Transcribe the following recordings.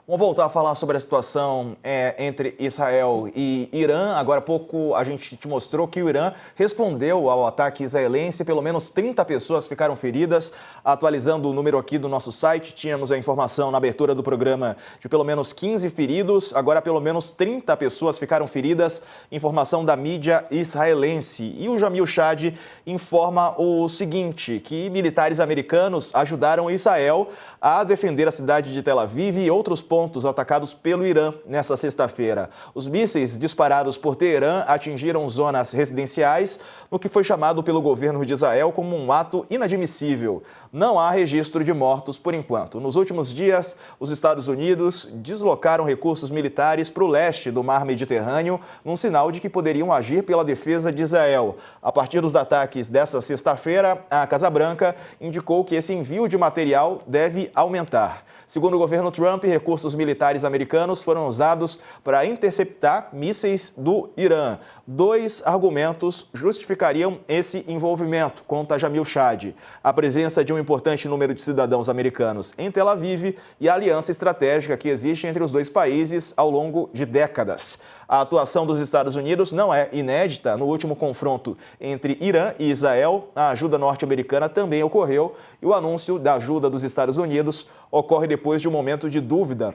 Vamos voltar a falar sobre a situação entre Israel e Irã. Agora há pouco a gente te mostrou que o Irã respondeu ao ataque israelense. Pelo menos 30 pessoas ficaram feridas. Atualizando o número aqui do nosso site, tínhamos a informação na abertura do programa de pelo menos 15 feridos. Agora pelo menos 30 pessoas ficaram feridas. Informação da mídia israelense. E o Jamil Chad informa o seguinte, que militares americanos ajudaram Israel a defender a cidade de Tel Aviv e outros pontos atacados pelo Irã nesta sexta-feira. Os mísseis disparados por Teherã atingiram zonas residenciais, no que foi chamado pelo governo de Israel como um ato inadmissível. Não há registro de mortos por enquanto. Nos últimos dias, os Estados Unidos deslocaram recursos militares para o leste do mar Mediterrâneo, num sinal de que poderiam agir pela defesa de Israel. A partir dos ataques desta sexta-feira, a Casa Branca indicou que esse envio de material deve aumentar. Segundo o governo Trump, recursos militares americanos foram usados para interceptar mísseis do Irã. 2 argumentos justificariam esse envolvimento, conta Jamil Chad: a presença de um importante número de cidadãos americanos em Tel Aviv e a aliança estratégica que existe entre os dois países ao longo de décadas. A atuação dos Estados Unidos não é inédita. No último confronto entre Irã e Israel, a ajuda norte-americana também ocorreu e o anúncio da ajuda dos Estados Unidos ocorre depois de um momento de dúvida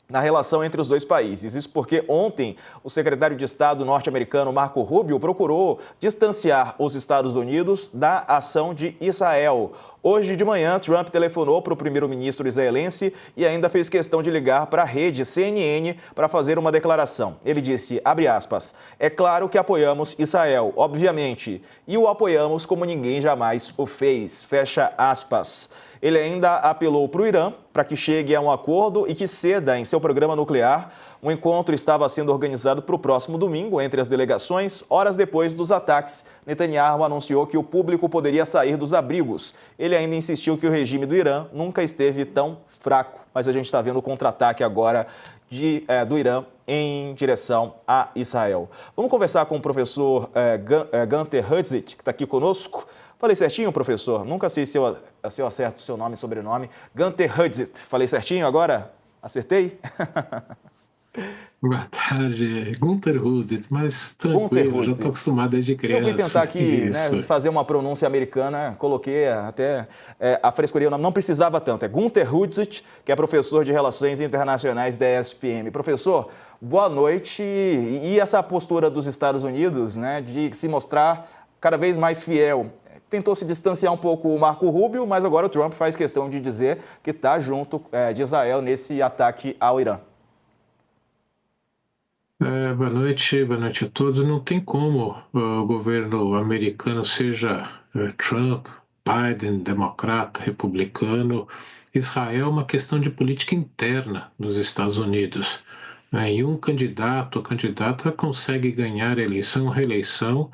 na relação entre os dois países. Isso porque ontem o secretário de Estado norte-americano Marco Rubio procurou distanciar os Estados Unidos da ação de Israel. Hoje de manhã, Trump telefonou para o primeiro-ministro israelense e ainda fez questão de ligar para a rede CNN para fazer uma declaração. Ele disse, abre aspas, é claro que apoiamos Israel, obviamente, e o apoiamos como ninguém jamais o fez, fecha aspas. Ele ainda apelou para o Irã para que chegue a um acordo e que ceda em seu programa nuclear. O encontro estava sendo organizado para o próximo domingo entre as delegações. Horas depois dos ataques, Netanyahu anunciou que o público poderia sair dos abrigos. Ele ainda insistiu que o regime do Irã nunca esteve tão fraco. Mas a gente está vendo o contra-ataque agora do Irã em direção a Israel. Vamos conversar com o professor Gunter Hutzit, que está aqui conosco. Falei certinho, professor? Nunca sei se eu acerto o seu nome e sobrenome. Gunter Hutzit. Falei certinho agora? Acertei? Boa tarde, Gunter Hutzit, mas tranquilo, já estou acostumado desde criança. Eu fui tentar aqui fazer uma pronúncia americana, coloquei até a frescurinha, não precisava tanto. É Gunter Hutzit, que é professor de Relações Internacionais da ESPM. Professor, boa noite. E essa postura dos Estados Unidos, né, de se mostrar cada vez mais fiel? Tentou se distanciar um pouco o Marco Rubio, mas agora o Trump faz questão de dizer que está junto de Israel nesse ataque ao Irã. Boa noite a todos. Não tem como o governo americano, seja Trump, Biden, democrata, republicano, Israel é uma questão de política interna nos Estados Unidos. E um candidato ou candidata consegue ganhar eleição ou reeleição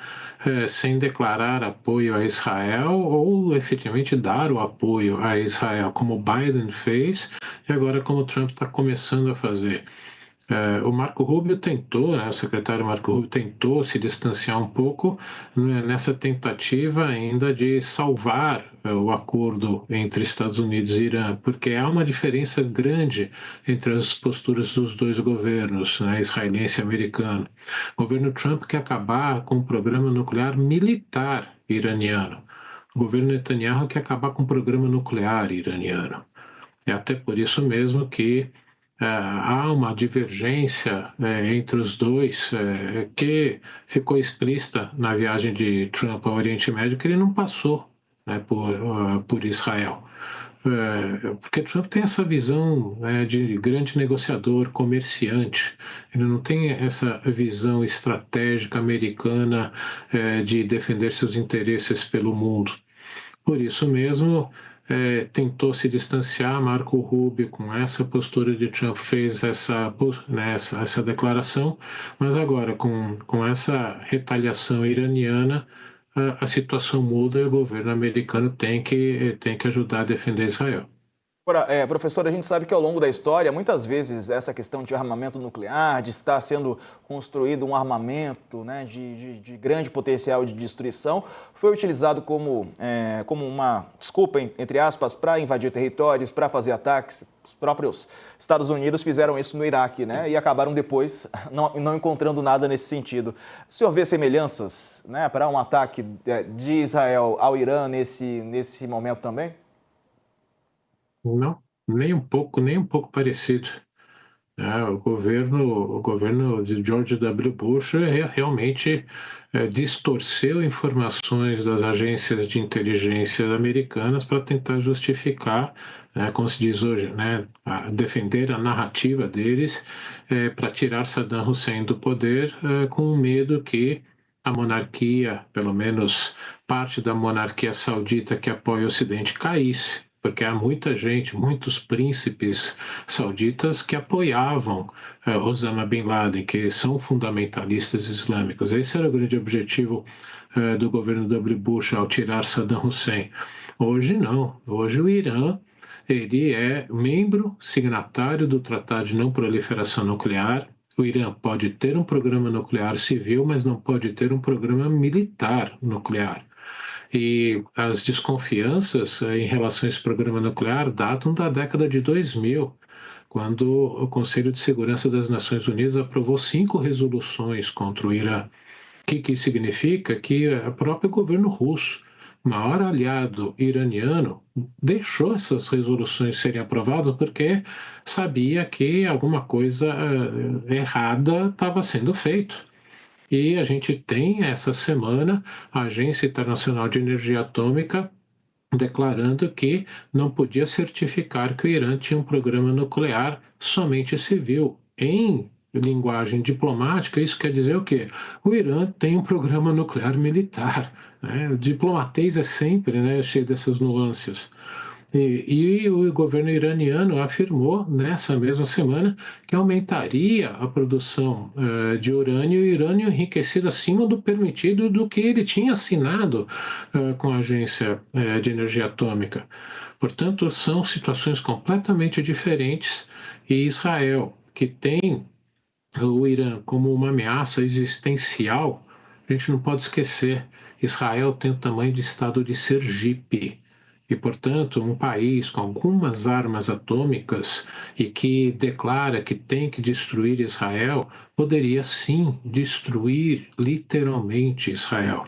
sem declarar apoio a Israel ou efetivamente dar o apoio a Israel, como Biden fez e agora como Trump está começando a fazer. O Marco Rubio tentou, o secretário Marco Rubio tentou se distanciar um pouco nessa tentativa ainda de salvar o acordo entre Estados Unidos e Irã, porque há uma diferença grande entre as posturas dos dois governos, israelense e americano. O governo Trump quer acabar com o programa nuclear militar iraniano. O governo Netanyahu quer acabar com o programa nuclear iraniano. É até por isso mesmo que há uma divergência entre os dois que ficou explícita na viagem de Trump ao Oriente Médio, que ele não passou por Israel. Porque Trump tem essa visão de grande negociador, comerciante. Ele não tem essa visão estratégica americana de defender seus interesses pelo mundo. Por isso mesmo, tentou se distanciar. Marco Rubio, com essa postura de Trump, fez essa declaração, mas agora, com essa retaliação iraniana, a situação muda e o governo americano tem que ajudar a defender Israel. Agora, professor, a gente sabe que ao longo da história, muitas vezes essa questão de armamento nuclear, de estar sendo construído um armamento, né, de grande potencial de destruição, foi utilizado como uma desculpa, entre aspas, para invadir territórios, para fazer ataques. Os próprios Estados Unidos fizeram isso no Iraque, né, e acabaram depois não encontrando nada nesse sentido. O senhor vê semelhanças, né, para um ataque de Israel ao Irã nesse momento também? Não, nem um pouco parecido. O governo de George W. Bush realmente distorceu informações das agências de inteligência americanas para tentar justificar, né, como se diz hoje, né, defender a narrativa deles para tirar Saddam Hussein do poder, com o medo que a monarquia, pelo menos parte da monarquia saudita que apoia o Ocidente, caísse. Porque há muita gente, muitos príncipes sauditas que apoiavam Osama Bin Laden, que são fundamentalistas islâmicos. Esse era o grande objetivo do governo W. Bush ao tirar Saddam Hussein. Hoje não. Hoje o Irã ele é membro signatário do Tratado de Não Proliferação Nuclear. O Irã pode ter um programa nuclear civil, mas não pode ter um programa militar nuclear. E as desconfianças em relação a esse programa nuclear datam da década de 2000, quando o Conselho de Segurança das Nações Unidas aprovou 5 resoluções contra o Irã. O que isso significa? Que o próprio governo russo, maior aliado iraniano, deixou essas resoluções serem aprovadas porque sabia que alguma coisa errada estava sendo feita. E a gente tem essa semana a Agência Internacional de Energia Atômica declarando que não podia certificar que o Irã tinha um programa nuclear somente civil. Em linguagem diplomática, isso quer dizer o quê? O Irã tem um programa nuclear militar. Né? O diplomatês é sempre, né, cheio dessas nuances. E o governo iraniano afirmou nessa mesma semana que aumentaria a produção de urânio e urânio enriquecido acima do permitido do que ele tinha assinado com a Agência de Energia Atômica. Portanto, são situações completamente diferentes e Israel, que tem o Irã como uma ameaça existencial, a gente não pode esquecer, Israel tem o tamanho de estado de Sergipe. E, portanto, um país com algumas armas atômicas e que declara que tem que destruir Israel, poderia sim destruir literalmente Israel.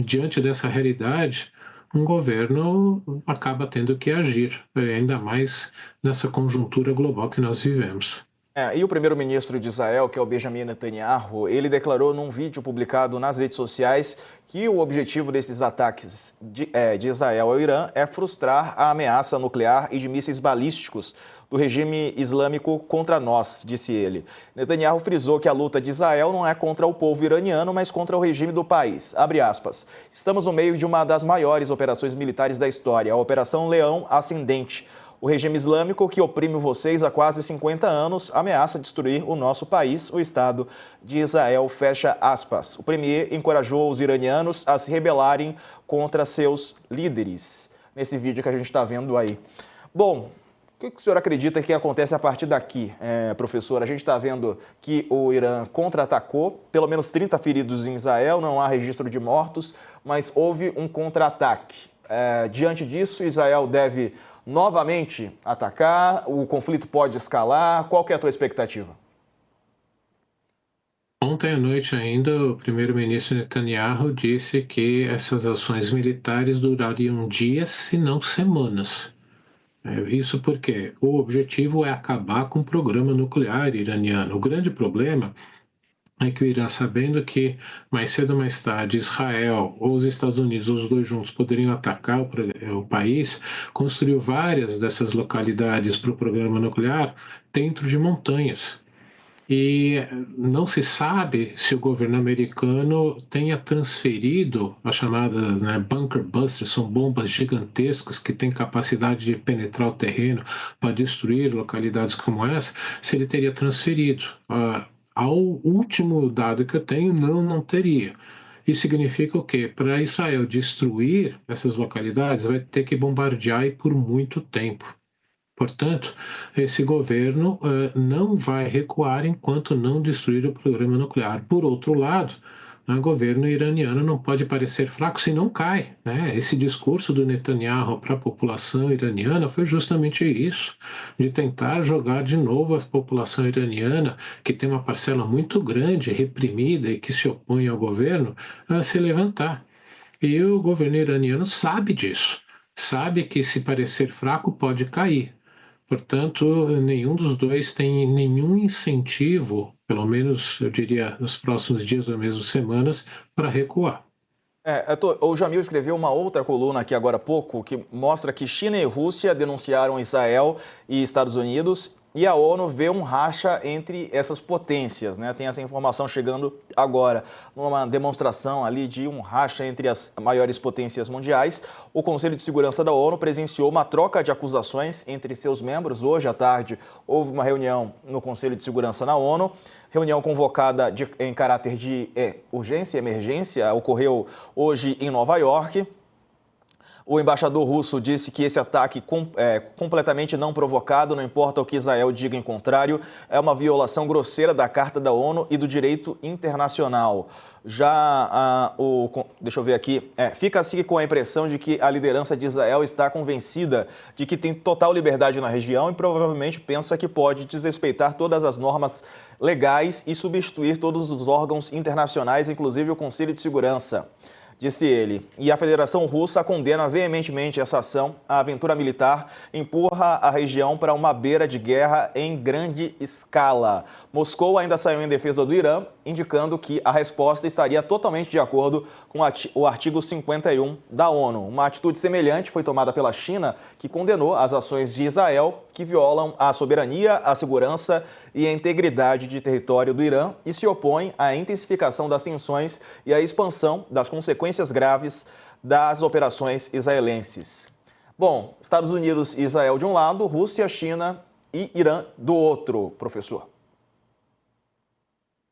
Diante dessa realidade, um governo acaba tendo que agir, ainda mais nessa conjuntura global que nós vivemos. E o primeiro-ministro de Israel, que é o Benjamin Netanyahu, ele declarou num vídeo publicado nas redes sociais que o objetivo desses ataques de Israel ao Irã é frustrar a ameaça nuclear e de mísseis balísticos do regime islâmico contra nós, disse ele. Netanyahu frisou que a luta de Israel não é contra o povo iraniano, mas contra o regime do país. Abre aspas. Estamos no meio de uma das maiores operações militares da história, a Operação Leão Ascendente. O regime islâmico, que oprime vocês há quase 50 anos, ameaça destruir o nosso país, o Estado de Israel, fecha aspas. O premier encorajou os iranianos a se rebelarem contra seus líderes, nesse vídeo que a gente está vendo aí. Bom, o que o senhor acredita que acontece a partir daqui, professor? A gente está vendo que o Irã contra-atacou, pelo menos 30 feridos em Israel, não há registro de mortos, mas houve um contra-ataque. Diante disso, Israel deve novamente atacar? O conflito pode escalar? Qual que é a tua expectativa? Ontem à noite ainda, o primeiro-ministro Netanyahu disse que essas ações militares durariam dias, se não semanas. Isso porque o objetivo é acabar com o programa nuclear iraniano. O grande problema é que o Irã, sabendo que mais cedo ou mais tarde Israel ou os Estados Unidos, os dois juntos, poderiam atacar o país, construiu várias dessas localidades para o programa nuclear dentro de montanhas. E não se sabe se o governo americano tenha transferido as chamadas, né, bunker busters, são bombas gigantescas que têm capacidade de penetrar o terreno para destruir localidades como essa, se ele teria transferido. Ao último dado que eu tenho, não teria. Isso significa o quê? Para Israel destruir essas localidades, vai ter que bombardear e por muito tempo. Portanto, esse governo não vai recuar enquanto não destruir o programa nuclear. Por outro lado, o governo iraniano não pode parecer fraco se não cai, né? Esse discurso do Netanyahu para a população iraniana foi justamente isso, de tentar jogar de novo a população iraniana, que tem uma parcela muito grande, reprimida e que se opõe ao governo, a se levantar. E o governo iraniano sabe disso, sabe que se parecer fraco pode cair. Portanto, nenhum dos dois tem nenhum incentivo, pelo menos eu diria nos próximos dias ou mesmo semanas, para recuar. O Jamil escreveu uma outra coluna aqui agora há pouco que mostra que China e Rússia denunciaram Israel e Estados Unidos e a ONU vê um racha entre essas potências, né? Tem essa informação chegando agora, numa demonstração ali de um racha entre as maiores potências mundiais. O Conselho de Segurança da ONU presenciou uma troca de acusações entre seus membros. Hoje à tarde houve uma reunião no Conselho de Segurança na ONU. Reunião convocada em caráter de urgência e emergência ocorreu hoje em Nova York. O embaixador russo disse que esse ataque completamente não provocado, não importa o que Israel diga em contrário, é uma violação grosseira da Carta da ONU e do direito internacional. Deixa eu ver aqui, fica-se com a impressão de que a liderança de Israel está convencida de que tem total liberdade na região e provavelmente pensa que pode desrespeitar todas as normas legais e substituir todos os órgãos internacionais, inclusive o Conselho de Segurança, disse ele. E a Federação Russa condena veementemente essa ação. A aventura militar empurra a região para uma beira de guerra em grande escala. Moscou ainda saiu em defesa do Irã, indicando que a resposta estaria totalmente de acordo com o artigo 51 da ONU. Uma atitude semelhante foi tomada pela China, que condenou as ações de Israel, que violam a soberania, a segurança e a integridade de território do Irã e se opõe à intensificação das tensões e à expansão das consequências graves das operações israelenses. Bom, Estados Unidos e Israel de um lado, Rússia, China e Irã do outro, professor.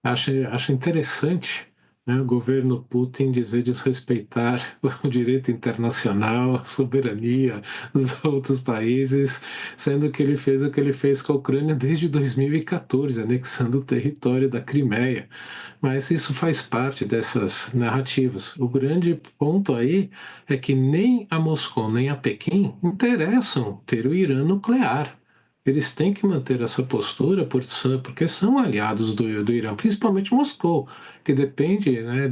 Acho interessante, né, o governo Putin dizer desrespeitar o direito internacional, a soberania dos outros países, sendo que ele fez o que ele fez com a Ucrânia desde 2014, anexando o território da Crimeia. Mas isso faz parte dessas narrativas. O grande ponto aí é que nem a Moscou nem a Pequim interessam ter o Irã nuclear. Eles têm que manter essa postura porque são aliados do Irã, principalmente Moscou, que depende, né,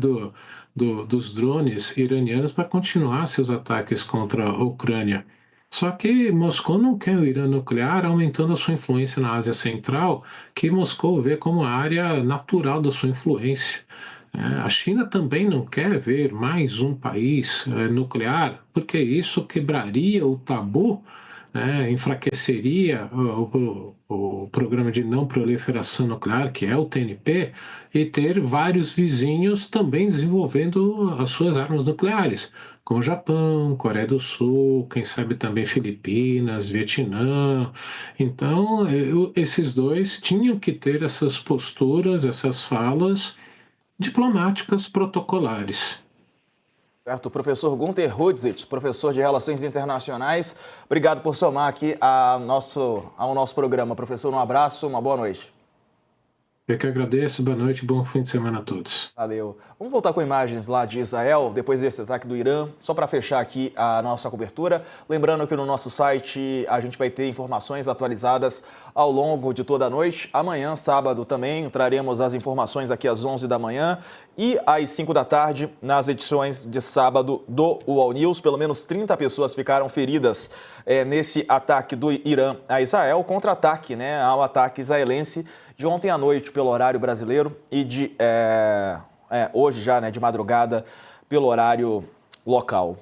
dos drones iranianos para continuar seus ataques contra a Ucrânia. Só que Moscou não quer o Irã nuclear, aumentando a sua influência na Ásia Central, que Moscou vê como a área natural da sua influência. A China também não quer ver mais um país nuclear, porque isso quebraria o tabu, né, enfraqueceria o programa de não proliferação nuclear, que é o TNP, e ter vários vizinhos também desenvolvendo as suas armas nucleares, como Japão, Coreia do Sul, quem sabe também Filipinas, Vietnã. Então, esses dois tinham que ter essas posturas, essas falas diplomáticas protocolares. Certo, professor Gunter Hudzit, professor de Relações Internacionais, obrigado por somar aqui ao nosso programa. Professor, um abraço, uma boa noite. Eu que agradeço, boa noite, bom fim de semana a todos. Valeu. Vamos voltar com imagens lá de Israel, depois desse ataque do Irã, só para fechar aqui a nossa cobertura. Lembrando que no nosso site a gente vai ter informações atualizadas ao longo de toda a noite. Amanhã, sábado, também traremos as informações aqui às 11 da manhã e às 5 da tarde nas edições de sábado do UOL News. Pelo menos 30 pessoas ficaram feridas nesse ataque do Irã a Israel, contra-ataque, né, ao ataque israelense de ontem à noite pelo horário brasileiro e de hoje já, né, de madrugada pelo horário local.